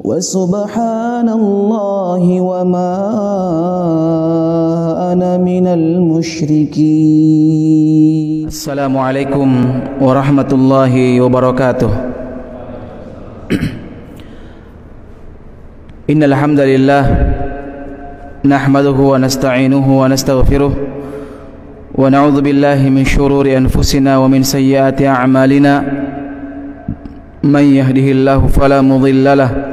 وسبحان الله وما أنا من المشركين. السلام عليكم ورحمة الله وبركاته. إن الحمد لله نحمده ونستعينه ونستغفره ونعوذ بالله من شرور أنفسنا ومن سيئات أعمالنا من يهده الله فلا مضل له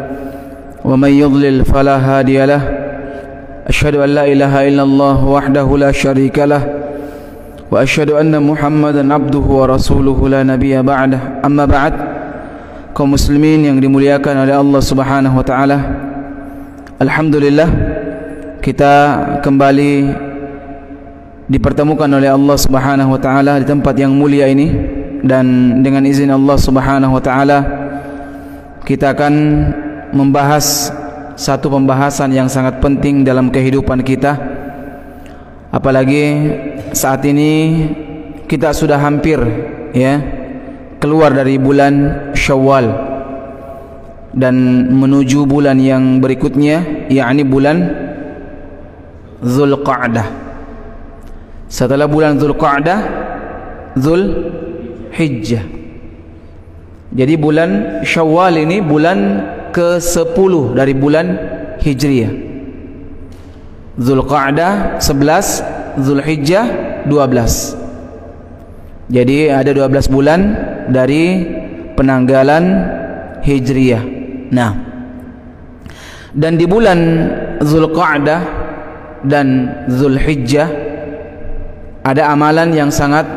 ومن يضلل فلا هادي له أشهد أن لا إله إلا الله وحده لا شريك له وأشهد أن محمدا عبده ورسوله لا نبي بعده. أما بعد, kaum muslimin yang dimuliakan oleh Allah Subhanahu wa taala, alhamdulillah kita kembali dipertemukan oleh Allah Subhanahu wa taala di tempat yang mulia ini, dan dengan izin Allah Subhanahu wa taala kita akan membahas satu pembahasan yang sangat penting dalam kehidupan kita, apalagi saat ini kita sudah hampir keluar dari bulan Syawal dan menuju bulan yang berikutnya, yakni bulan Zulqa'dah. Setelah bulan Zulqa'dah, Zulhijjah. Jadi bulan Syawal ini bulan ke-10 dari bulan Hijriah. Zulqa'dah 11, Zulhijjah 12. Jadi ada 12 bulan dari penanggalan Hijriah. Nah, dan di bulan Zulqa'dah dan Zulhijjah ada amalan yang sangat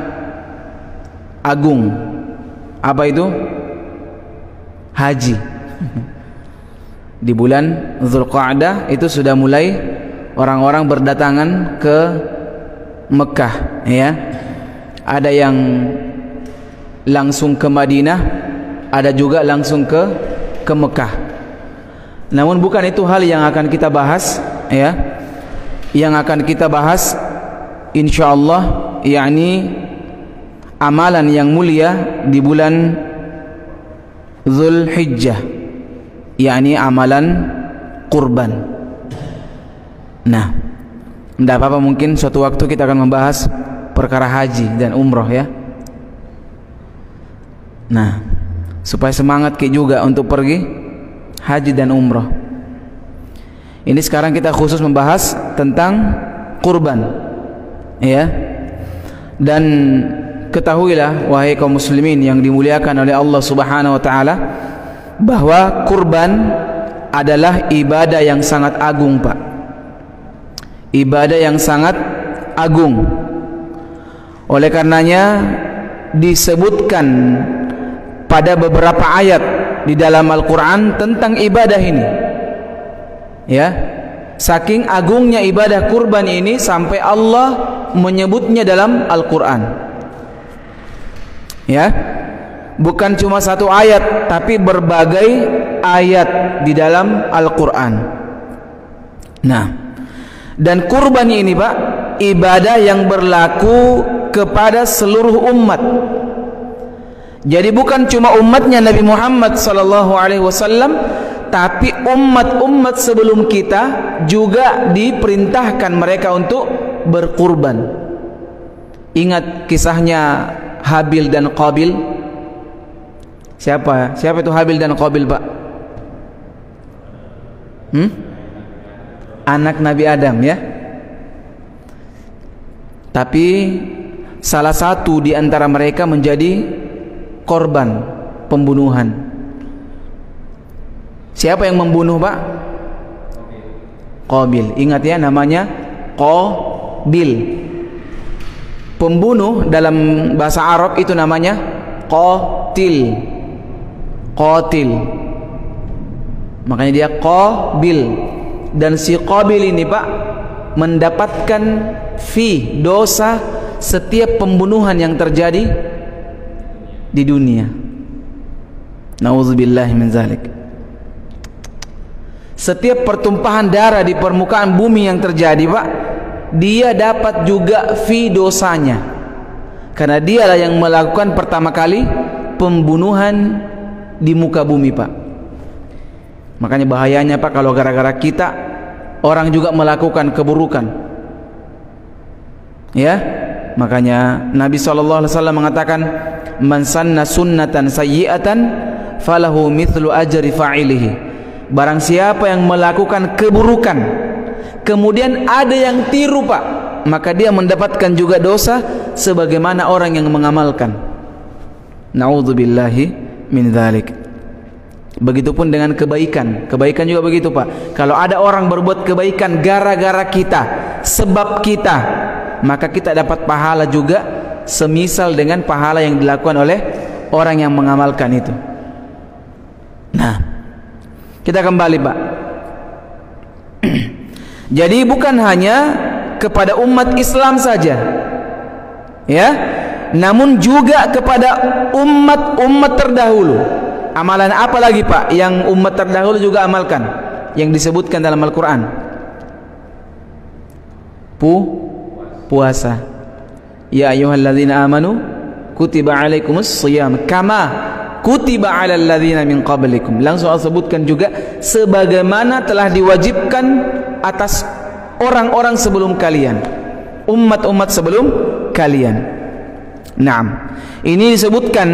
agung. Apa itu? Haji. Di bulan Zulqa'dah itu sudah mulai orang-orang berdatangan ke Mekah, ya. Ada yang langsung ke Madinah, ada juga langsung ke Mekah. Namun bukan itu hal yang akan kita bahas, ya. Yang akan kita bahas insyaallah yakni amalan yang mulia di bulan Zulhijjah, yakni amalan kurban. Nah, tidak apa-apa, mungkin suatu waktu kita akan membahas perkara haji dan umroh, ya. Nah, supaya semangat kita juga untuk pergi haji dan umroh. Ini sekarang kita khusus membahas tentang kurban, ya. Dan ketahuilah wahai kaum muslimin yang dimuliakan oleh Allah Subhanahu wa taala, bahwa kurban adalah ibadah yang sangat agung, Pak. Ibadah yang sangat agung. Oleh karenanya disebutkan pada beberapa ayat di dalam Al-Qur'an tentang ibadah ini. Ya. Saking agungnya ibadah kurban ini sampai Allah menyebutnya dalam Al-Qur'an. Ya. Bukan cuma satu ayat, tapi berbagai ayat di dalam Al-Quran. Nah, dan kurban ini, Pak, ibadah yang berlaku kepada seluruh umat. Jadi bukan cuma umatnya Nabi Muhammad SAW, tapi umat-umat sebelum kita juga diperintahkan mereka untuk berkurban. Ingat kisahnya Habil dan Qabil? Siapa itu Habil dan Qabil, Pak? Anak Nabi Adam, ya. Tapi salah satu di antara mereka menjadi korban pembunuhan. Siapa yang membunuh, Pak? Qabil. Ingat ya, namanya Qabil. Pembunuh dalam bahasa Arab itu namanya qatil. Qatil. Makanya dia Qabil. Dan si Qabil ini, Pak, mendapatkan dosa setiap pembunuhan yang terjadi di dunia. Nauzubillahi min zalik. Setiap pertumpahan darah di permukaan bumi yang terjadi, Pak, dia dapat juga dosanya, karena dialah yang melakukan pertama kali pembunuhan di muka bumi, Pak. Makanya bahayanya Pak kalau gara-gara kita orang juga melakukan keburukan. Ya, makanya Nabi SAW mengatakan, man sanna sunnatan sayyi'atan falahu mithlu ajri fa'ilihi. Barang siapa yang melakukan keburukan kemudian ada yang tiru Pak, maka dia mendapatkan juga dosa sebagaimana orang yang mengamalkan. Na'udzubillahi min dzalik. Begitupun dengan kebaikan. Kebaikan juga begitu Pak. Kalau ada orang berbuat kebaikan gara-gara kita, sebab kita, maka kita dapat pahala juga semisal dengan pahala yang dilakukan oleh orang yang mengamalkan itu. Nah, kita kembali Pak. Jadi bukan hanya kepada umat Islam saja, ya, namun juga kepada umat-umat terdahulu. Amalan apa lagi Pak yang umat terdahulu juga amalkan, yang disebutkan dalam Al-Quran? Puasa. Ya ayyuhalladzina amanu kutiba alaikumus shiyam kama kutiba alal ladzina min qablikum. Langsung Allah sebutkan juga sebagaimana telah diwajibkan atas orang-orang sebelum kalian, umat-umat sebelum kalian. Naam. Ini disebutkan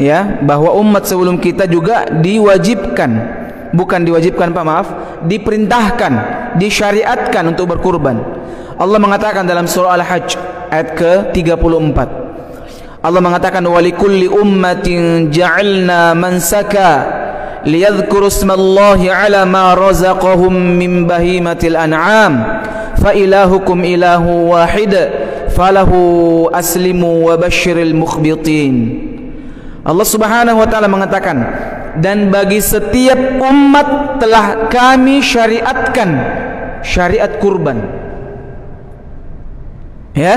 ya bahwa umat sebelum kita juga diwajibkan, bukan diwajibkan Pak, maaf, diperintahkan, disyariatkan untuk berkurban. Allah mengatakan dalam surah Al-Hajj ayat ke-34, Allah mengatakan walikulli ummatin ja'alna mansaka liyadhkuru ismallahi ala ma razaqahum min bahimatil an'am fa ilahukum ilahu wahid falahu aslimu wa basyiril mukhbitin. Allah Subhanahu wa taala mengatakan, dan bagi setiap umat telah kami syariatkan syariat kurban, ya,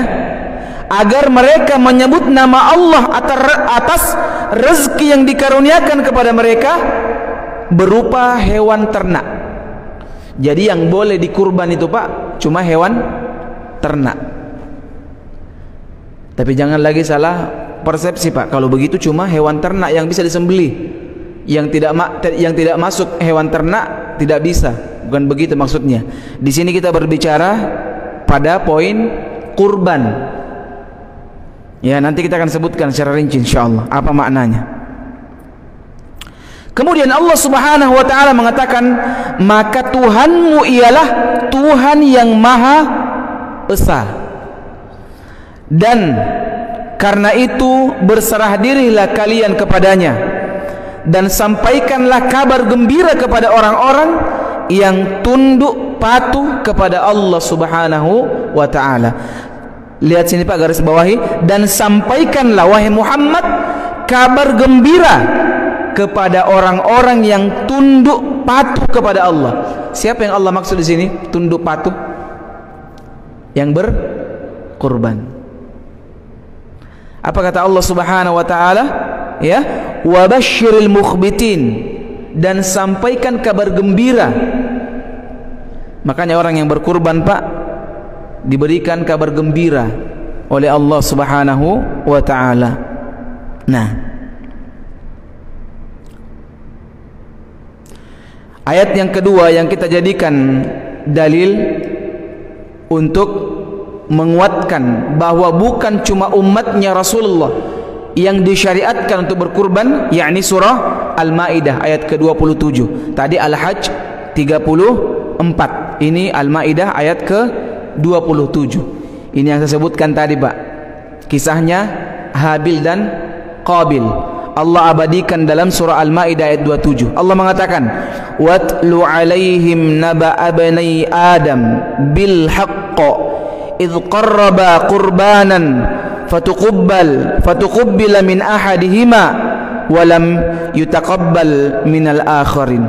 agar mereka menyebut nama Allah atas rezeki yang dikaruniakan kepada mereka berupa hewan ternak. Jadi yang boleh dikurban itu Pak cuma hewan ternak. Tapi jangan lagi salah persepsi Pak, kalau begitu cuma hewan ternak yang bisa disembelih, yang tidak masuk hewan ternak tidak bisa. Bukan begitu maksudnya. Di sini kita berbicara pada poin kurban. Ya, nanti kita akan sebutkan secara rinci insyaallah apa maknanya. Kemudian Allah Subhanahu wa taala mengatakan, maka Tuhanmu ialah Tuhan yang Maha Esa, dan karena itu berserah dirilah kalian kepadanya dan sampaikanlah kabar gembira kepada orang-orang yang tunduk patuh kepada Allah Subhanahu wa taala. Lihat sini Pak, garis bawahi, dan sampaikanlah wahai Muhammad kabar gembira kepada orang-orang yang tunduk patuh kepada Allah. Siapa yang Allah maksud di sini tunduk patuh? Yang berkurban. Apa kata Allah Subhanahu wa taala? Ya, wa basyiril mukhbitin, dan sampaikan kabar gembira. Makanya orang yang berkurban Pak diberikan kabar gembira oleh Allah Subhanahu wa taala. Nah, ayat yang kedua yang kita jadikan dalil untuk menguatkan bahwa bukan cuma umatnya Rasulullah yang disyariatkan untuk berkurban, yakni surah Al-Maidah ayat ke-27. Tadi Al-Hajj 34, ini Al-Maidah ayat ke-27. Ini yang saya sebutkan tadi Pak, kisahnya Habil dan Qabil. Allah abadikan dalam surah Al-Maidah ayat 27. Allah mengatakan, watlu alaihim naba abnai adam bil haqq idh qarraba qurbanan fatuqabbala min ahadihima walam yutaqabbal minal akharin.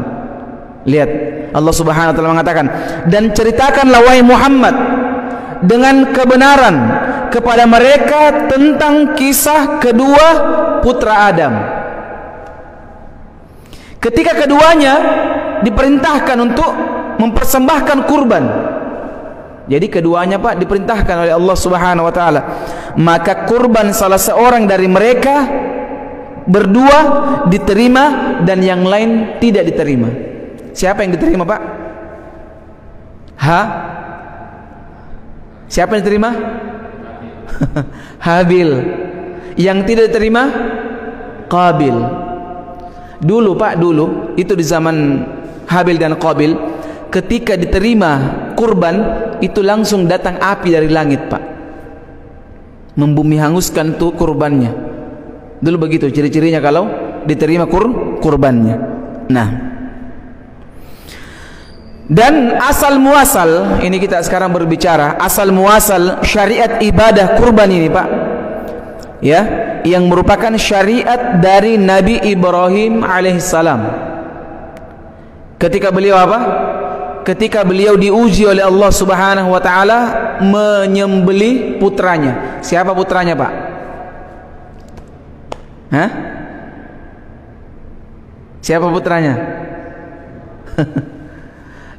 Lihat, Allah Subhanahu wa taala mengatakan, dan ceritakanlah wahai Muhammad dengan kebenaran kepada mereka tentang kisah kedua putra Adam. Ketika keduanya diperintahkan untuk mempersembahkan kurban. Jadi keduanya Pak diperintahkan oleh Allah Subhanahu wa taala. Maka kurban salah seorang dari mereka berdua diterima dan yang lain tidak diterima. Siapa yang diterima, Pak? Siapa yang diterima? Habil. Yang tidak diterima Qabil. Dulu, Pak, dulu itu di zaman Habil dan Qabil, ketika diterima kurban itu langsung datang api dari langit, Pak, membumi hanguskan tuh kurbannya. Dulu begitu ciri-cirinya kalau diterima kurbannya. Nah, dan asal muasal, ini kita sekarang berbicara asal muasal syariat ibadah kurban ini, Pak, ya, yang merupakan syariat dari Nabi Ibrahim alaihissalam. Ketika beliau apa? Ketika beliau diuji oleh Allah Subhanahu wa taala menyembelih putranya. Siapa putranya, Pak? Siapa putranya?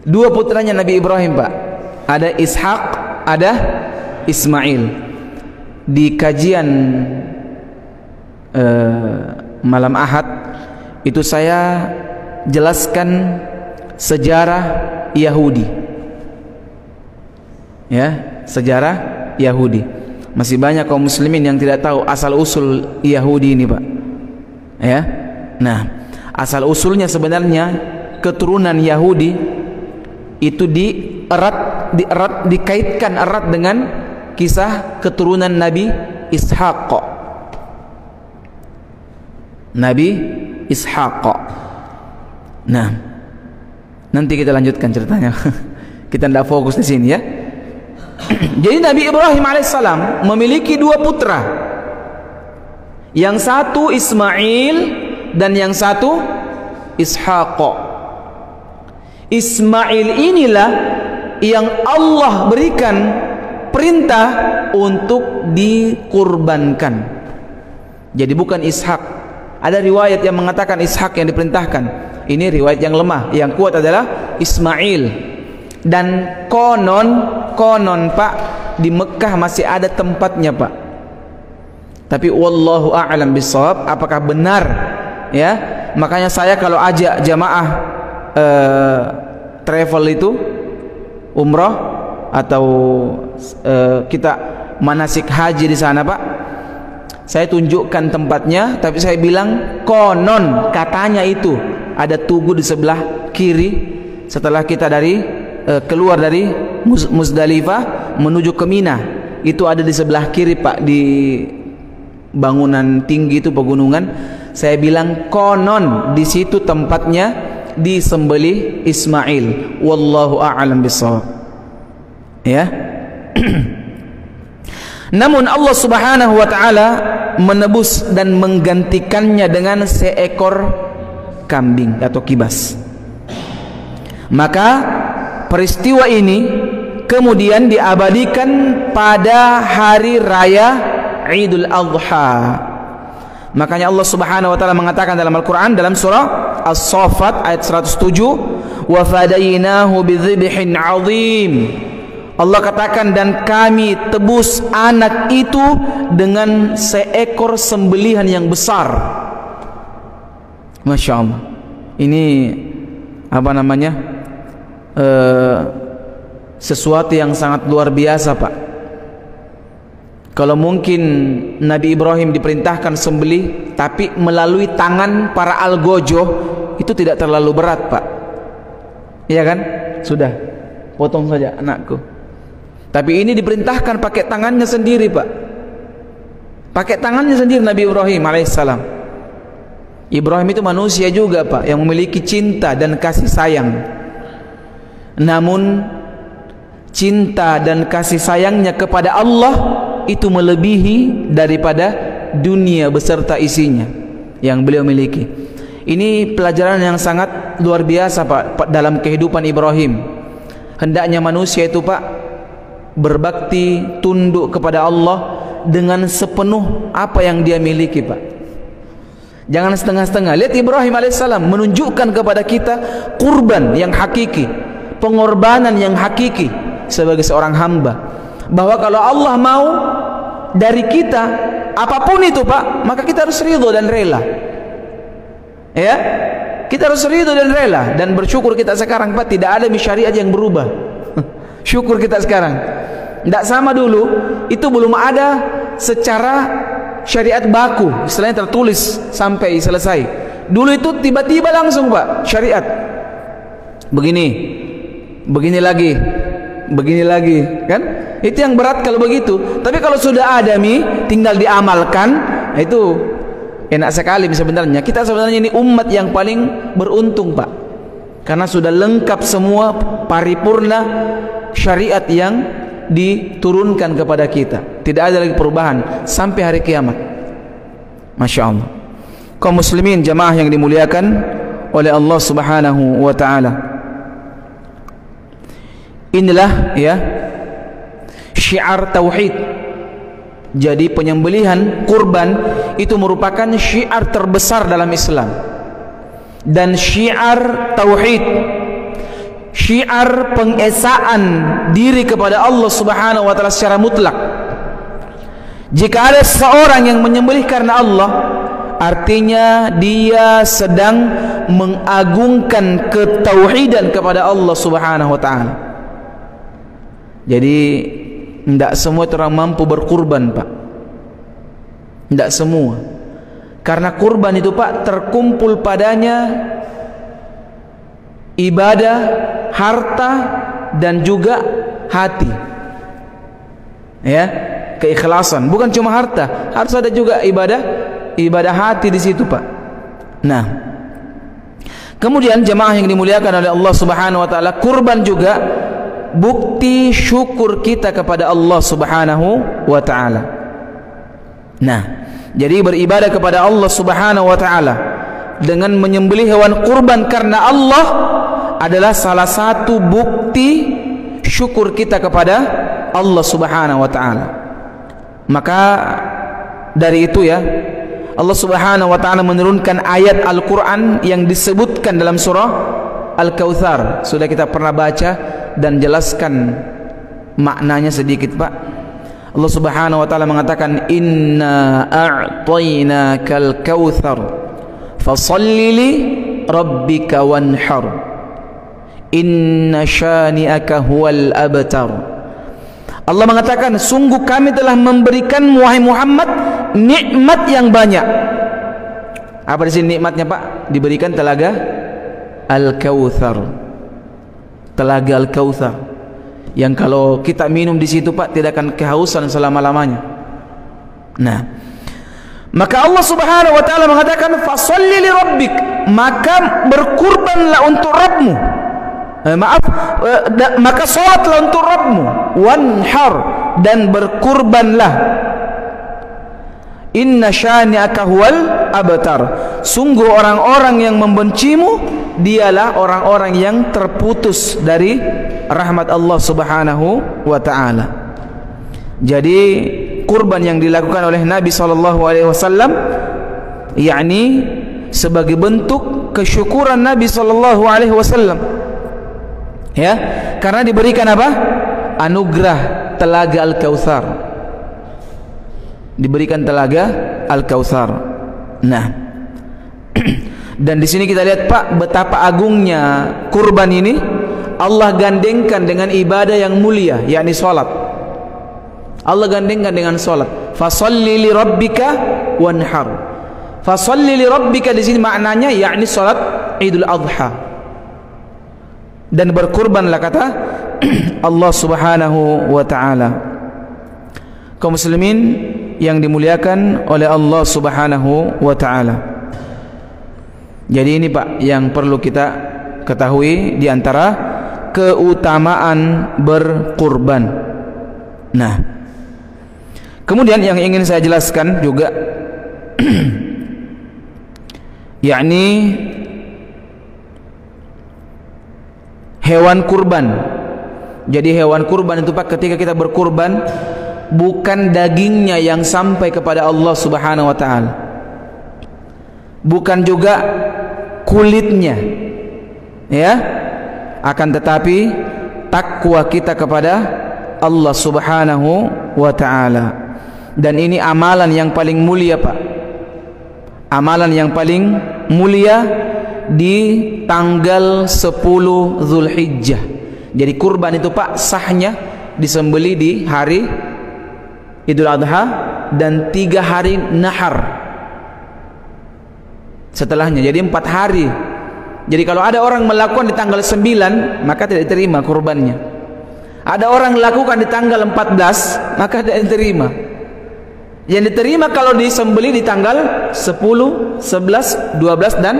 Dua putranya Nabi Ibrahim, Pak. Ada Ishak, ada Ismail. Di kajian malam Ahad itu saya jelaskan sejarah Yahudi, ya, sejarah Yahudi. Masih banyak kaum muslimin yang tidak tahu asal usul Yahudi ini, Pak, ya. Nah, asal usulnya sebenarnya keturunan Yahudi itu dikaitkan erat dengan kisah keturunan Nabi Ishaq. Nabi Ishaq. Nah, nanti kita lanjutkan ceritanya. Kita tidak fokus di sini, ya. Jadi Nabi Ibrahim alaihissalam memiliki dua putra. Yang satu Ismail dan yang satu Ishaq. Ismail inilah yang Allah berikan perintah untuk dikurbankan. Jadi bukan Ishak. Ada riwayat yang mengatakan Ishak yang diperintahkan. Ini riwayat yang lemah. Yang kuat adalah Ismail. Dan konon, Pak, di Mekah masih ada tempatnya, Pak. Tapi wallahu a'lam bishawab, apakah benar, ya? Makanya saya kalau ajak jamaah travel itu umroh atau kita manasik haji di sana, Pak, saya tunjukkan tempatnya, tapi saya bilang konon katanya itu ada tugu di sebelah kiri setelah kita keluar dari Muzdalifah menuju ke Mina. Itu ada di sebelah kiri, Pak, di bangunan tinggi itu, pegunungan. Saya bilang konon di situ tempatnya disembelih Ismail. Wallahu a'lam bishawab. Ya. Namun Allah Subhanahu wa taala menebus dan menggantikannya dengan seekor kambing atau kibas. Maka peristiwa ini kemudian diabadikan pada hari raya Idul Adha. Makanya Allah Subhanahu wa taala mengatakan dalam Al-Qur'an dalam surah As-Saffat ayat 107, "Wa fadainahu bidzibhin 'adzim." Allah katakan, dan kami tebus anak itu dengan seekor sembelihan yang besar. Masya Allah. Ini apa namanya? Sesuatu yang sangat luar biasa, Pak. Kalau mungkin Nabi Ibrahim diperintahkan sembelih, tapi melalui tangan para algojo, itu tidak terlalu berat, Pak. Iya kan? Sudah, potong saja anakku. Tapi ini diperintahkan pakai tangannya sendiri, Pak. Pakai tangannya sendiri Nabi Ibrahim alaihissalam. Ibrahim itu manusia juga, Pak, yang memiliki cinta dan kasih sayang. Namun cinta dan kasih sayangnya kepada Allah itu melebihi daripada dunia beserta isinya yang beliau miliki. Ini pelajaran yang sangat luar biasa, Pak, dalam kehidupan Ibrahim. Hendaknya manusia itu, Pak, berbakti, tunduk kepada Allah dengan sepenuh apa yang dia miliki, Pak. Jangan setengah-setengah. Lihat Ibrahim alaihissalam menunjukkan kepada kita kurban yang hakiki, pengorbanan yang hakiki sebagai seorang hamba, bahwa kalau Allah mau dari kita apapun itu, Pak, maka kita harus ridho dan rela, ya. Kita harus ridho dan rela, dan bersyukur kita sekarang Pak, tidak ada syariat yang berubah. Syukur kita sekarang. Tidak sama dulu, itu belum ada secara syariat baku, istilahnya tertulis sampai selesai. Dulu itu tiba-tiba langsung Pak, syariat. Begini lagi, kan? Itu yang berat kalau begitu. Tapi kalau sudah ada tinggal diamalkan, itu enak sekali sebenarnya. Kita sebenarnya ini umat yang paling beruntung Pak, karena sudah lengkap semua paripurna syariat yang diturunkan kepada kita. Tidak ada lagi perubahan sampai hari kiamat. Masya Allah. Kaum muslimin jamaah yang dimuliakan oleh Allah Subhanahu wa ta'ala, inilah ya syiar tauhid. Jadi penyembelihan kurban itu merupakan syiar terbesar dalam Islam, dan syiar tauhid, syiar pengesaan diri kepada Allah Subhanahu wa ta'ala secara mutlak. Jika ada seorang yang menyembelih karena Allah, artinya dia sedang mengagungkan ketauhidan kepada Allah Subhanahu wa ta'ala. Jadi tidak semua orang mampu berkurban Pak, tidak semua. Karena kurban itu Pak terkumpul padanya ibadah, harta, dan juga hati. Ya, keikhlasan. Bukan cuma harta, harus ada juga ibadah hati di situ Pak. Nah, kemudian jemaah yang dimuliakan oleh Allah Subhanahu wa ta'ala, kurban juga bukti syukur kita kepada Allah Subhanahu wa ta'ala. Nah, jadi beribadah kepada Allah Subhanahu wa ta'ala dengan menyembelih hewan kurban karena Allah adalah salah satu bukti syukur kita kepada Allah Subhanahu wa ta'ala. Maka dari itu ya, Allah Subhanahu wa ta'ala menurunkan ayat Al-Quran yang disebutkan dalam surah Al-Kautsar. Sudah kita pernah baca dan jelaskan maknanya sedikit Pak. Allah Subhanahu wa ta'ala mengatakan, inna a'tainakal kautsar fasalli li rabbika wanhar inna syani'aka huwal abtar. Allah mengatakan, sungguh kami telah memberikan wahai Muhammad nikmat yang banyak. Apa di sini nikmatnya Pak? Diberikan telaga Al-Kautsar. Telaga Al-Kautsar yang kalau kita minum di situ Pak tidak akan kehausan selama-lamanya. Nah, maka Allah Subhanahu wa ta'ala mengatakan fasalli li rabbik, maka berkurbanlah untuk Rabbmu. Maka salatlah untuk Rabbmu, wanhar, dan berkurbanlah. Inna syani'aka huwal abtar, sungguh orang-orang yang membencimu dialah orang-orang yang terputus dari rahmat Allah Subhanahu wa ta'ala. Jadi kurban yang dilakukan oleh Nabi SAW yakni sebagai bentuk kesyukuran Nabi SAW, ya, karena diberikan apa? Anugerah telaga Al-Kautsar. Diberikan telaga Al-Kautsar. Nah, dan di sini kita lihat Pak betapa agungnya kurban ini. Allah gandengkan dengan ibadah yang mulia, yakni salat. Allah gandengkan dengan salat. Fasalli li rabbika wanhar. Fasalli li rabbika di sini maknanya yakni salat Idul Adha. Dan berkurbanlah kata Allah Subhanahu wa ta'ala. Kaum muslimin yang dimuliakan oleh Allah Subhanahu wa ta'ala. Jadi ini Pak yang perlu kita ketahui di antara keutamaan berkurban. Nah, kemudian yang ingin saya jelaskan juga yakni hewan kurban. Jadi hewan kurban itu Pak, ketika kita berkurban, bukan dagingnya yang sampai kepada Allah Subhanahu wa ta'ala, bukan juga kulitnya, ya, akan tetapi takwa kita kepada Allah Subhanahu wa ta'ala. Dan ini amalan yang paling mulia Pak, amalan yang paling mulia di tanggal 10 Zulhijjah. Jadi kurban itu Pak sahnya disembeli di hari Idul Adha dan 3 hari nahar setelahnya, jadi 4 hari. Jadi kalau ada orang melakukan di tanggal 9 maka tidak diterima kurbannya. Ada orang melakukan di tanggal 14 maka tidak diterima. Yang diterima kalau disembeli di tanggal 10, 11, 12 dan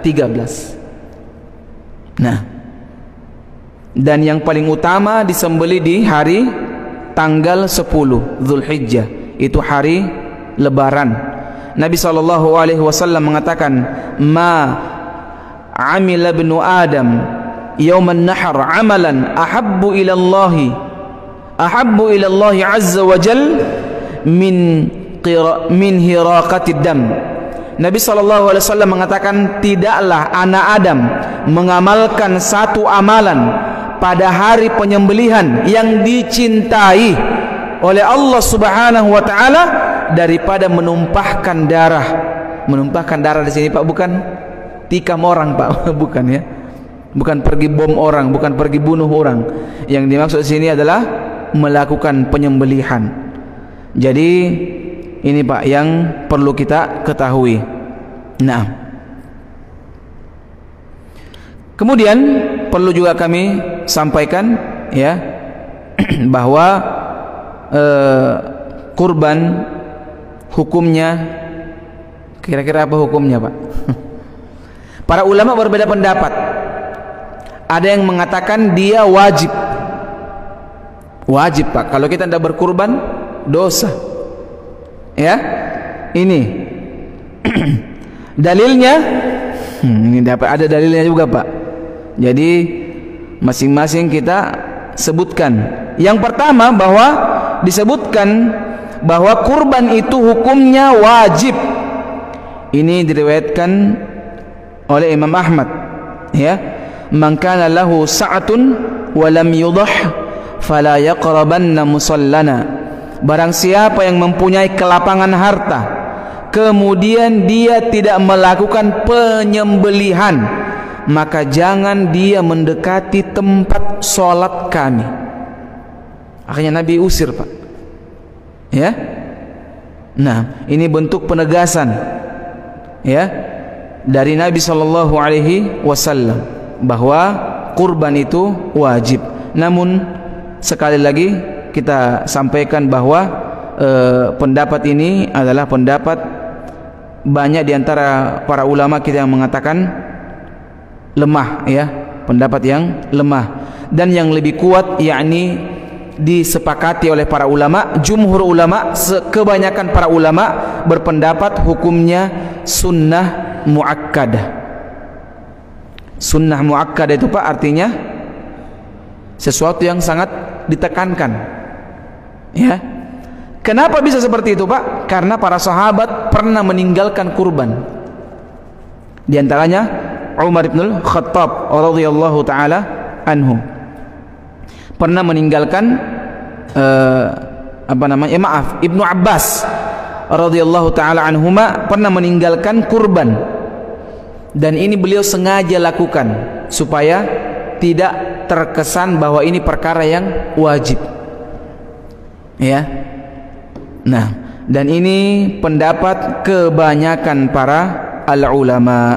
13. Nah, dan yang paling utama disembeli di hari tanggal 10 Zulhijjah, itu hari lebaran. Nabi SAW mengatakan, "Ma amila ibnu Adam yauman nahar amalan ahabbu ila Allah azza wa jal min hiraqatid dam." Nabi SAW mengatakan, tidaklah anak Adam mengamalkan satu amalan pada hari penyembelihan yang dicintai oleh Allah Subhanahu wa taala daripada menumpahkan darah. Menumpahkan darah di sini Pak bukan tikam orang Pak, bukan ya. Bukan pergi bom orang, bukan pergi bunuh orang. Yang dimaksud di sini adalah melakukan penyembelihan. Jadi ini Pak yang perlu kita ketahui. Nah, kemudian perlu juga kami sampaikan ya bahwa kurban hukumnya, kira-kira apa hukumnya Pak? Para ulama berbeda pendapat. Ada yang mengatakan dia wajib. Wajib Pak, kalau kita tidak berkurban dosa. Ya, ini dalilnya. Ini dapat ada dalilnya juga Pak. Jadi masing-masing kita sebutkan. Yang pertama bahwa disebutkan bahwa kurban itu hukumnya wajib. Ini diriwayatkan oleh Imam Ahmad. Ya, man kana lahu sa'atun wa lam yudhah fala yaqrabanna musallana. Barang siapa yang mempunyai kelapangan harta kemudian dia tidak melakukan penyembelihan, maka jangan dia mendekati tempat sholat kami. Akhirnya Nabi usir Pak. Ya. Nah, ini bentuk penegasan ya dari Nabi SAW bahwa kurban itu wajib. Namun sekali lagi kita sampaikan bahwa pendapat ini adalah pendapat banyak di antara para ulama kita yang mengatakan lemah ya, pendapat yang lemah. Dan yang lebih kuat yakni disepakati oleh para ulama, jumhur ulama, kebanyakan para ulama berpendapat hukumnya sunnah muakkadah. Sunnah muakkadah itu Pak artinya sesuatu yang sangat ditekankan. Ya, kenapa bisa seperti itu Pak? Karena para sahabat pernah meninggalkan kurban. Di antaranya Umar bin Khattab radhiyallahu taala anhu pernah meninggalkan Ibnu Abbas radhiyallahu taala anhuma pernah meninggalkan kurban. Dan ini beliau sengaja lakukan supaya tidak terkesan bahwa ini perkara yang wajib. Ya. Nah, dan ini pendapat kebanyakan para al-ulama.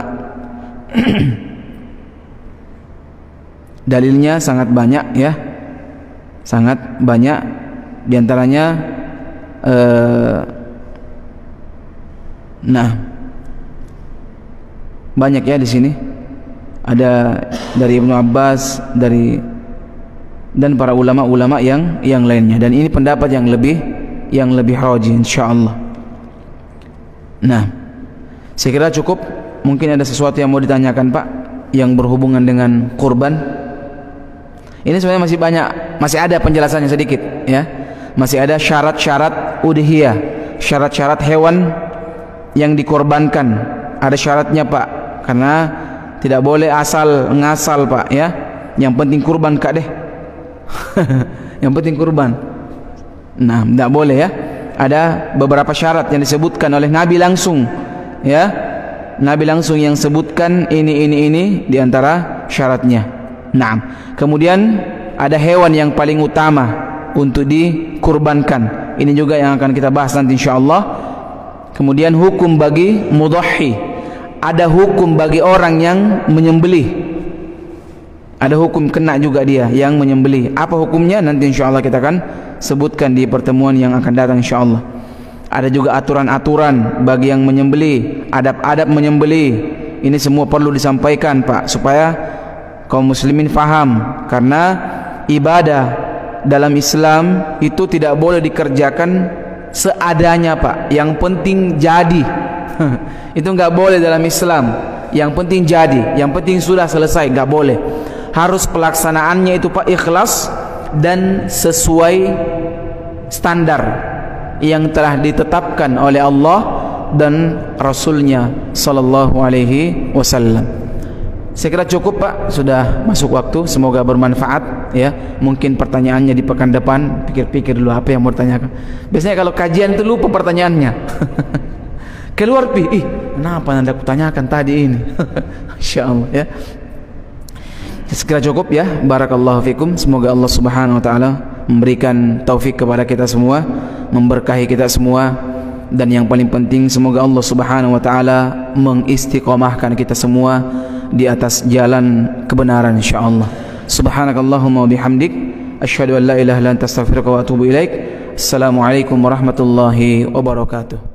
Dalilnya sangat banyak ya. Sangat banyak. Di antaranya nah, banyak ya di sini. Ada dari Ibnu Abbas, dan para ulama-ulama yang lainnya. Dan ini pendapat yang lebih rajih insyaallah. Nah, saya kira cukup. Mungkin ada sesuatu yang mau ditanyakan Pak yang berhubungan dengan kurban. Ini sebenarnya masih banyak, masih ada penjelasannya sedikit ya. Masih ada syarat-syarat udhiyah, syarat-syarat hewan yang dikorbankan. Ada syaratnya Pak, karena tidak boleh asal ngasal Pak ya. Yang penting kurban Kak deh. Yang penting kurban. Nah, tidak boleh ya. Ada beberapa syarat yang disebutkan oleh Nabi langsung ya. Nabi langsung yang sebutkan ini di antara syaratnya. Naam. Kemudian ada hewan yang paling utama untuk dikurbankan. Ini juga yang akan kita bahas nanti insyaallah. Kemudian hukum bagi mudahhi. Ada hukum bagi orang yang menyembelih. Ada hukum kena juga dia yang menyembelih. Apa hukumnya? Nanti insyaallah kita akan sebutkan di pertemuan yang akan datang insyaallah. Ada juga aturan-aturan bagi yang menyembelih, adab-adab menyembelih. Ini semua perlu disampaikan, Pak, supaya kaum muslimin faham. Karena ibadah dalam Islam itu tidak boleh dikerjakan seadanya, Pak. Yang penting jadi. Itu enggak boleh dalam Islam. Yang penting jadi, yang penting sudah selesai, enggak boleh. Harus pelaksanaannya itu, Pak, ikhlas dan sesuai standar yang telah ditetapkan oleh Allah dan Rasulnya sallallahu alaihi wasallam. Saya kira cukup, Pak, sudah masuk waktu. Semoga bermanfaat ya. Mungkin pertanyaannya di pekan depan, pikir-pikir dulu apa yang mau ditanyakan. Biasanya kalau kajian itu lupa pertanyaannya. Keluar kenapa Anda kutanyakan tadi ini? Insyaallah ya. Segera cukup ya. Barakallahu fikum. Semoga Allah Subhanahu wa taala memberikan taufik kepada kita semua, memberkahi kita semua, dan yang paling penting semoga Allah Subhanahu wa taala mengistiqomahkan kita semua di atas jalan kebenaran insyaallah. Subhanakallahumma wa bihamdik asyhadu an la ilaha illa anta astaghfiruka wa atubu ilaik. Assalamualaikum warahmatullahi wabarakatuh.